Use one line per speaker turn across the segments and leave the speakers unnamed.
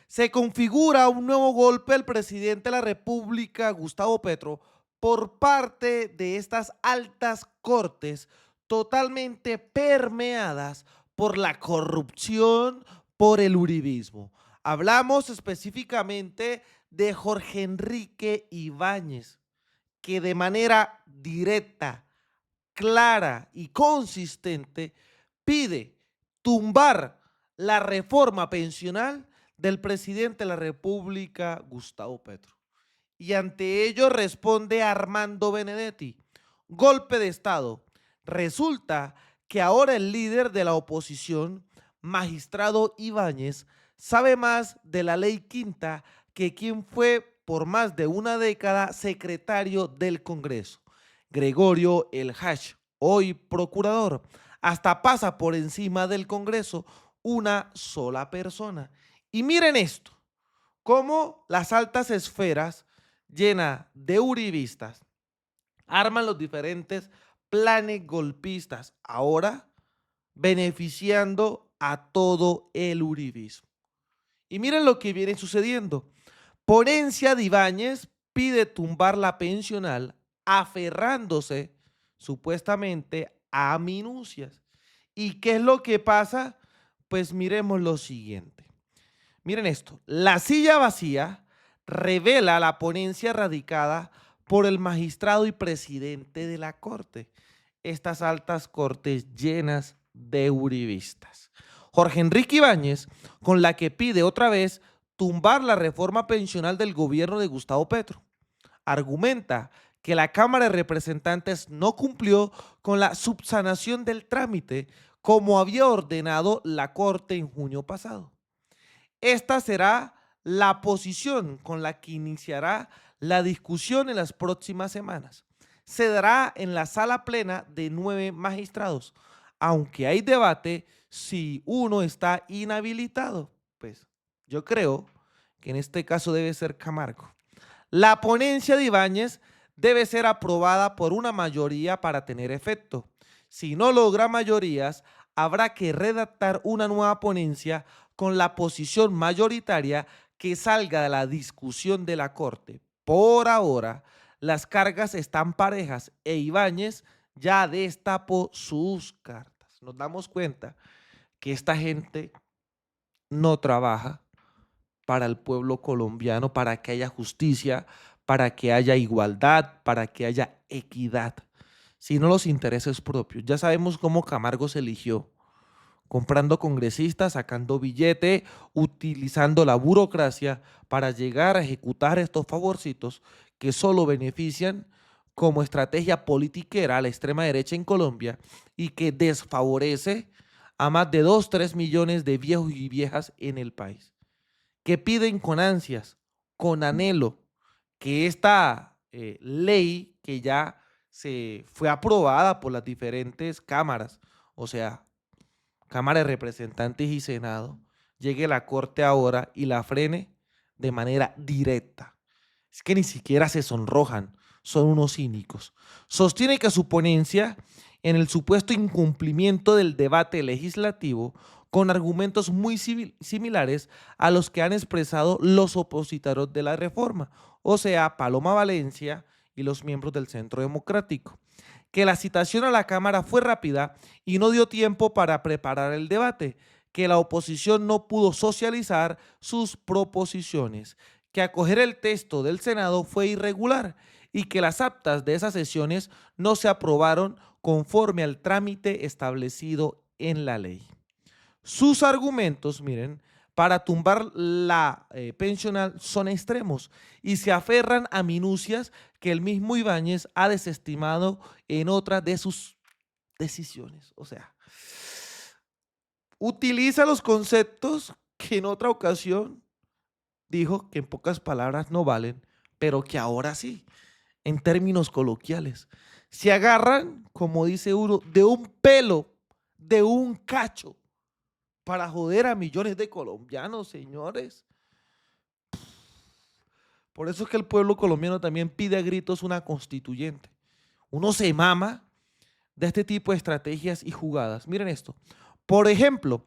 Se configura un nuevo golpe al presidente de la República, Gustavo Petro, por parte de estas altas cortes totalmente permeadas por la corrupción, por el uribismo. Hablamos específicamente de Jorge Enrique Ibáñez, que de manera directa, clara y consistente pide tumbar la reforma pensional del presidente de la República, Gustavo Petro. Y ante ello responde Armando Benedetti: golpe de Estado. Resulta que ahora el líder de la oposición, magistrado Ibáñez, sabe más de la ley quinta que quien fue por más de una década secretario del Congreso, Gregorio El Hach, hoy procurador. Hasta pasa por encima del Congreso una sola persona. Y miren esto, cómo las altas esferas llenas de uribistas arman los diferentes planes golpistas, ahora beneficiando a todo el uribismo. Y miren lo que viene sucediendo. Ponencia de Ibáñez pide tumbar la pensional aferrándose supuestamente a minucias. ¿Y qué es lo que pasa? Pues miremos lo siguiente. Miren esto, la silla vacía revela la ponencia radicada por el magistrado y presidente de la Corte. Estas altas cortes llenas de uribistas. Jorge Enrique Ibáñez, con la que pide otra vez tumbar la reforma pensional del gobierno de Gustavo Petro. Argumenta que la Cámara de Representantes no cumplió con la subsanación del trámite como había ordenado la Corte en junio pasado. Esta será la posición con la que iniciará la discusión en las próximas semanas. Se dará en la sala plena de 9 magistrados, aunque hay debate si uno está inhabilitado. Pues yo creo que en este caso debe ser Camargo. La ponencia de Ibáñez debe ser aprobada por una mayoría para tener efecto. Si no logra mayorías, habrá que redactar una nueva ponencia con la posición mayoritaria que salga de la discusión de la Corte. Por ahora, las cargas están parejas e Ibáñez ya destapó sus cartas. Nos damos cuenta que esta gente no trabaja para el pueblo colombiano, para que haya justicia, para que haya igualdad, para que haya equidad, sino los intereses propios. Ya sabemos cómo Camargo se eligió: comprando congresistas, sacando billete, utilizando la burocracia para llegar a ejecutar estos favorcitos que solo benefician como estrategia politiquera a la extrema derecha en Colombia y que desfavorece a más de 2, 3 millones de viejos y viejas en el país, que piden con ansias, con anhelo, que esta ley que ya se fue aprobada por las diferentes cámaras, o sea, Cámara de Representantes y Senado, llegue a la Corte ahora y la frene de manera directa. Es que ni siquiera se sonrojan, son unos cínicos. Sostiene que su ponencia, en el supuesto incumplimiento del debate legislativo, con argumentos muy similares a los que han expresado los opositores de la reforma, o sea, Paloma Valencia y los miembros del Centro Democrático, que la citación a la Cámara fue rápida y no dio tiempo para preparar el debate, que la oposición no pudo socializar sus proposiciones, que acoger el texto del Senado fue irregular y que las actas de esas sesiones no se aprobaron conforme al trámite establecido en la ley. Sus argumentos, miren, para tumbar la pensional son extremos y se aferran a minucias que el mismo Ibáñez ha desestimado en otras de sus decisiones. O sea, utiliza los conceptos que en otra ocasión dijo que en pocas palabras no valen, pero que ahora sí, en términos coloquiales. Se agarran, como dice uno, de un pelo, de un cacho, para joder a millones de colombianos, señores. Por eso es que el pueblo colombiano también pide a gritos una constituyente. Uno se mama de este tipo de estrategias y jugadas. Miren esto. Por ejemplo,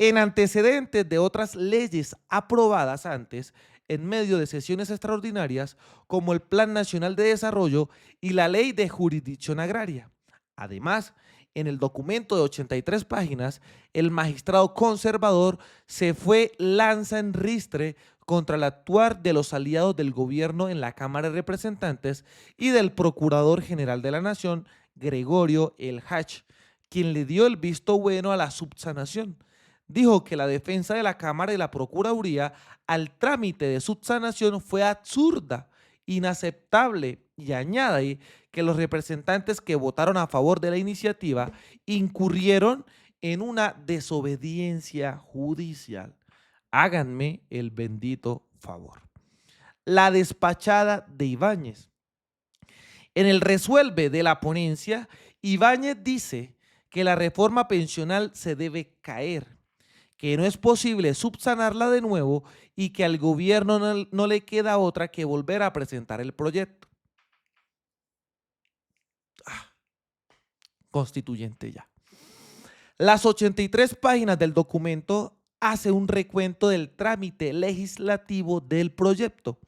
en antecedentes de otras leyes aprobadas antes en medio de sesiones extraordinarias como el Plan Nacional de Desarrollo y la Ley de Jurisdicción Agraria. Además, en el documento de 83 páginas, el magistrado conservador se fue lanza en ristre contra el actuar de los aliados del gobierno en la Cámara de Representantes y del Procurador General de la Nación, Gregorio El Hach, quien le dio el visto bueno a la subsanación. Dijo que la defensa de la Cámara y la Procuraduría al trámite de subsanación fue absurda, inaceptable y añade que los representantes que votaron a favor de la iniciativa incurrieron en una desobediencia judicial. Háganme el bendito favor. La despachada de Ibáñez. En el resuelve de la ponencia, Ibáñez dice que la reforma pensional se debe caer, que no es posible subsanarla de nuevo y que al gobierno no le queda otra que volver a presentar el proyecto. Constituyente ya. Las 83 páginas del documento hace un recuento del trámite legislativo del proyecto.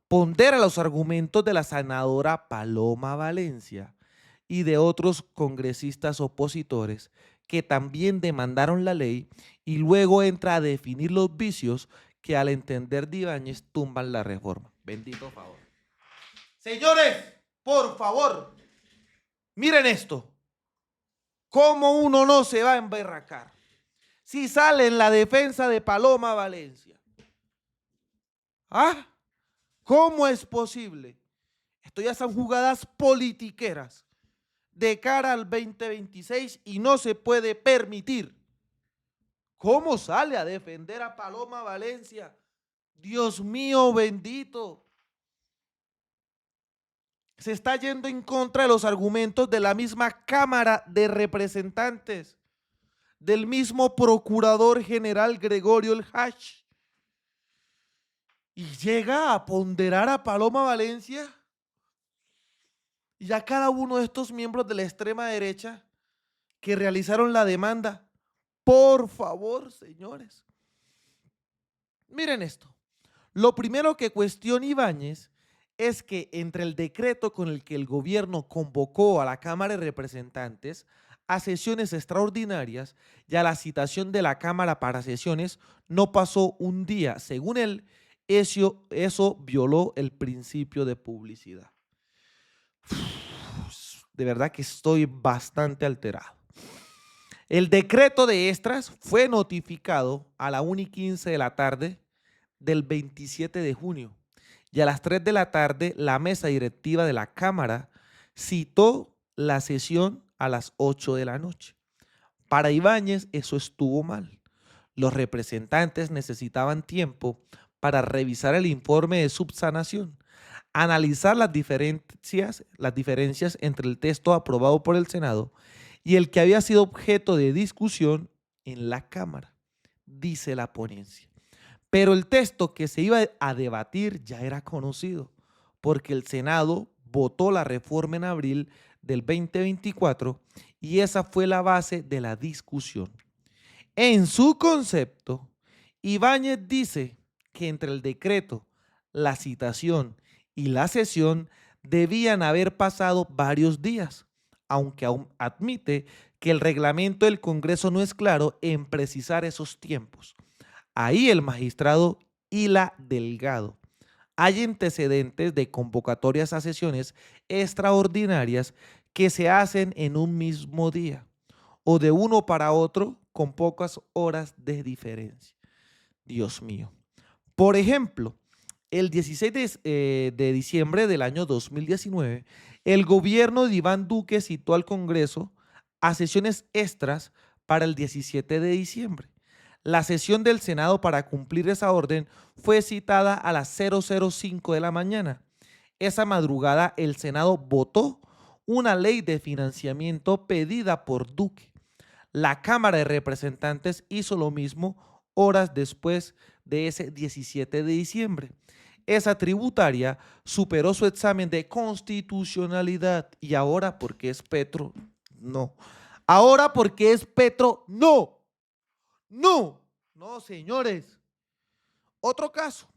Pondera los argumentos de la senadora Paloma Valencia y de otros congresistas opositores que también demandaron la ley y luego entra a definir los vicios que al entender de Ibáñez tumban la reforma. Bendito favor. Señores, por favor, miren esto. ¿Cómo uno no se va a emberracar si sale en la defensa de Paloma Valencia? ¿Ah? ¿Cómo es posible? Esto ya son jugadas politiqueras de cara al 2026 y no se puede permitir. ¿Cómo sale a defender a Paloma Valencia? Dios mío bendito. Se está yendo en contra de los argumentos de la misma Cámara de Representantes, del mismo Procurador General Gregorio El Hach. Y llega a ponderar a Paloma Valencia. Y a cada uno de estos miembros de la extrema derecha que realizaron la demanda. Por favor, señores. Miren esto. Lo primero que cuestiona Ibáñez es que entre el decreto con el que el gobierno convocó a la Cámara de Representantes a sesiones extraordinarias y a la citación de la Cámara para sesiones no pasó un día. Según él, eso violó el principio de publicidad. De verdad que estoy bastante alterado. El decreto de extras fue notificado a la 1:15 de la tarde del 27 de junio y a las 3 de la tarde la mesa directiva de la Cámara citó la sesión a las 8 de la noche. Para Ibáñez eso estuvo mal. Los representantes necesitaban tiempo para revisar el informe de subsanación, analizar las diferencias entre el texto aprobado por el Senado y el que había sido objeto de discusión en la Cámara, dice la ponencia. Pero el texto que se iba a debatir ya era conocido, porque el Senado votó la reforma en abril del 2024 y esa fue la base de la discusión. En su concepto, Ibáñez dice que entre el decreto, la citación y la sesión debían haber pasado varios días, aunque aún admite que el reglamento del Congreso no es claro en precisar esos tiempos. Ahí el magistrado Hila Delgado. Hay antecedentes de convocatorias a sesiones extraordinarias que se hacen en un mismo día o de uno para otro con pocas horas de diferencia. Dios mío. Por ejemplo, el 16 de diciembre del año 2019, el gobierno de Iván Duque citó al Congreso a sesiones extras para el 17 de diciembre. La sesión del Senado para cumplir esa orden fue citada a las 0:05 de la mañana. Esa madrugada el Senado votó una ley de financiamiento pedida por Duque. La Cámara de Representantes hizo lo mismo horas después de ese 17 de diciembre. Esa tributaria superó su examen de constitucionalidad y ahora porque es Petro, no. Ahora porque es Petro, no. No, no, señores. Otro caso.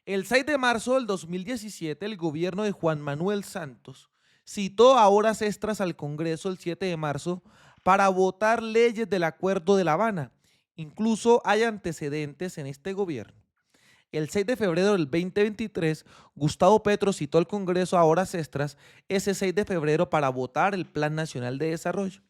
El 6 de marzo del 2017, el gobierno de Juan Manuel Santos citó a horas extras al Congreso el 7 de marzo para votar leyes del Acuerdo de La Habana. Incluso hay antecedentes en este gobierno. El 6 de febrero del 2023, Gustavo Petro citó al Congreso a horas extras ese 6 de febrero para votar el Plan Nacional de Desarrollo.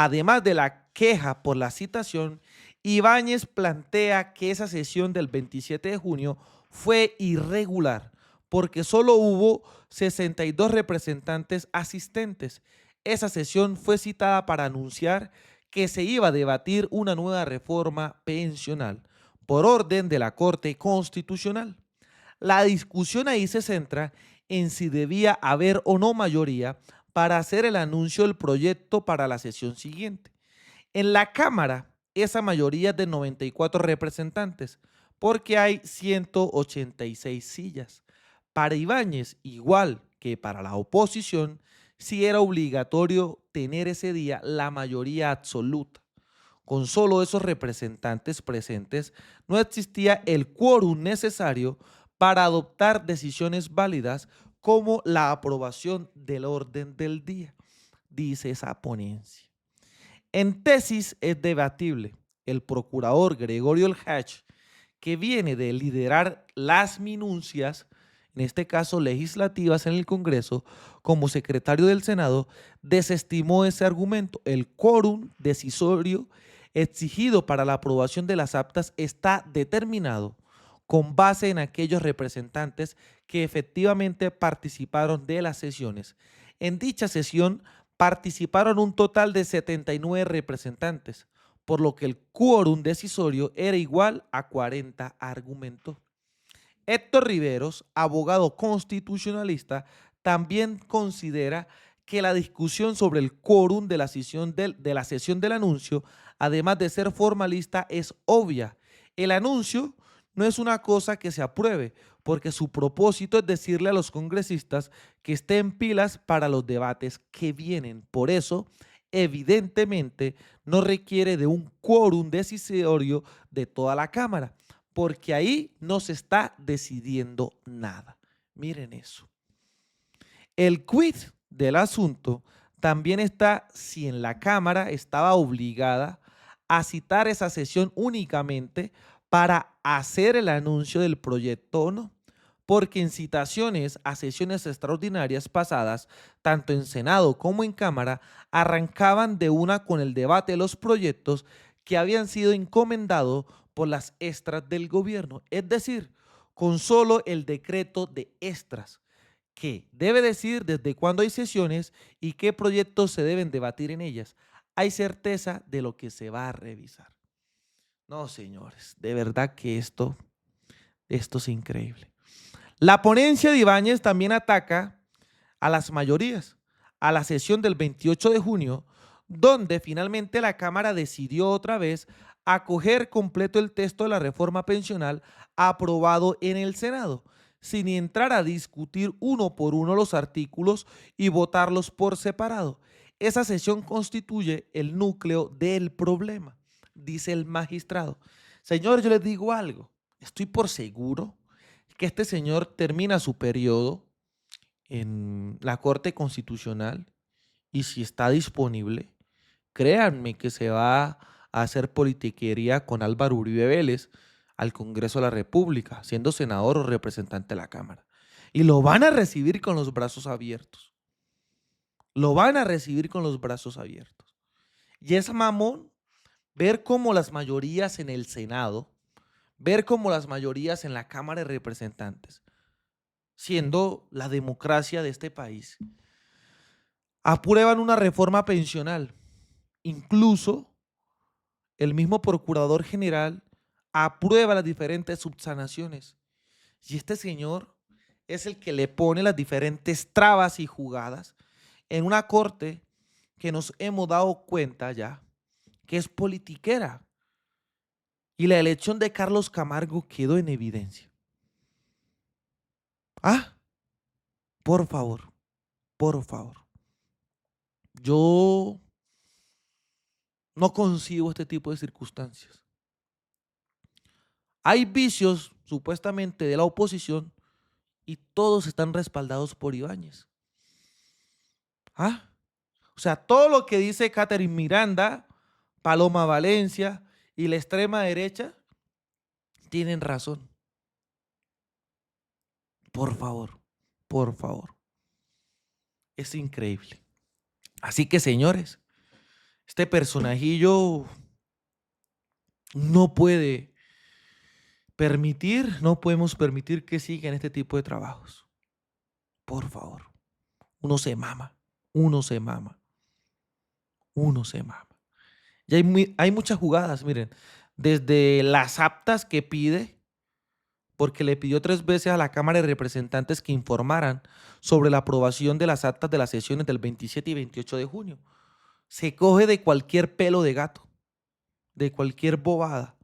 Además de la queja por la citación, Ibáñez plantea que esa sesión del 27 de junio fue irregular porque solo hubo 62 representantes asistentes. Esa sesión fue citada para anunciar que se iba a debatir una nueva reforma pensional por orden de la Corte Constitucional. La discusión ahí se centra en si debía haber o no mayoría para hacer el anuncio del proyecto para la sesión siguiente. En la Cámara, esa mayoría es de 94 representantes, porque hay 186 sillas. Para Ibáñez, igual que para la oposición, sí era obligatorio tener ese día la mayoría absoluta. Con solo esos representantes presentes, no existía el quórum necesario para adoptar decisiones válidas como la aprobación del orden del día, dice esa ponencia. En tesis es debatible. El procurador Gregorio El Hach, que viene de liderar las minucias, en este caso legislativas en el Congreso, como secretario del Senado, desestimó ese argumento. El quórum decisorio exigido para la aprobación de las actas está determinado con base en aquellos representantes que efectivamente participaron de las sesiones. En dicha sesión participaron un total de 79 representantes, por lo que el quórum decisorio era igual a 40 argumentos. Héctor Riveros, abogado constitucionalista, también considera que la discusión sobre el quórum de la sesión del anuncio, además de ser formalista, es obvia. El anuncio no es una cosa que se apruebe, porque su propósito es decirle a los congresistas que estén pilas para los debates que vienen. Por eso, evidentemente, no requiere de un quórum decisorio de toda la Cámara, porque ahí no se está decidiendo nada. Miren eso. El quid del asunto también está si en la Cámara estaba obligada a citar esa sesión únicamente para hacer el anuncio del proyecto o no, porque en citaciones a sesiones extraordinarias pasadas, tanto en Senado como en Cámara, arrancaban de una con el debate de los proyectos que habían sido encomendados por las extras del gobierno, es decir, con solo el decreto de extras, que debe decir desde cuándo hay sesiones y qué proyectos se deben debatir en ellas. Hay certeza de lo que se va a revisar. No, señores, de verdad que esto es increíble. La ponencia de Ibáñez también ataca a las mayorías, a la sesión del 28 de junio, donde finalmente la Cámara decidió otra vez acoger completo el texto de la reforma pensional aprobado en el Senado, sin entrar a discutir uno por uno los artículos y votarlos por separado. Esa sesión constituye el núcleo del problema, dice el magistrado. Señor, yo les digo algo, estoy por seguro que este señor termina su periodo en la Corte Constitucional y si está disponible, créanme que se va a hacer politiquería con Álvaro Uribe Vélez al Congreso de la República, siendo senador o representante de la Cámara. Y lo van a recibir con los brazos abiertos. Lo van a recibir con los brazos abiertos. Y es mamón ver cómo las mayorías en el Senado, ver cómo las mayorías en la Cámara de Representantes, siendo la democracia de este país, aprueban una reforma pensional. Incluso el mismo procurador general aprueba las diferentes subsanaciones. Y este señor es el que le pone las diferentes trabas y jugadas en una corte que nos hemos dado cuenta ya que es politiquera. Y la elección de Carlos Camargo quedó en evidencia. Ah, por favor, por favor. Yo No concibo este tipo de circunstancias. Hay vicios supuestamente de la oposición y todos están respaldados por Ibáñez. ¿Ah? O sea, todo lo que dice Catherine Miranda, Paloma Valencia y la extrema derecha tienen razón. Por favor, por favor. Es increíble. Así que, señores, este personajillo no puede no podemos permitir que siga en este tipo de trabajos. Por favor. Uno se mama, uno se mama, uno se mama. Y hay muchas jugadas, miren, desde las actas que pide, porque le pidió 3 veces a la Cámara de Representantes que informaran sobre la aprobación de las actas de las sesiones del 27 y 28 de junio. Se coge de cualquier pelo de gato, de cualquier bobada,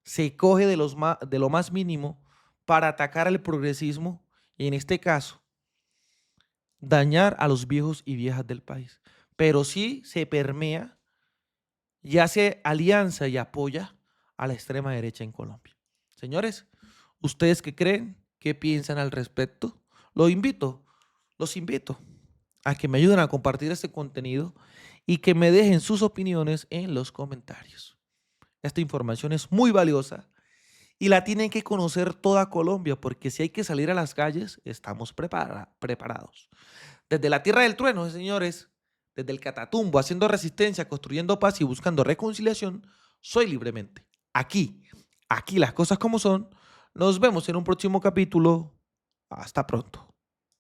se coge de lo más mínimo para atacar al progresismo y en este caso dañar a los viejos y viejas del país. Pero sí se permea y hace alianza y apoya a la extrema derecha en Colombia. Señores, ¿ustedes qué creen? ¿Qué piensan al respecto? Los invito a que me ayuden a compartir este contenido y que me dejen sus opiniones en los comentarios. Esta información es muy valiosa y la tienen que conocer toda Colombia, porque si hay que salir a las calles, estamos preparados. Desde la tierra del trueno, señores, desde el Catatumbo, haciendo resistencia, construyendo paz y buscando reconciliación, soy Libremente. Aquí las cosas como son. Nos vemos en un próximo capítulo. Hasta pronto.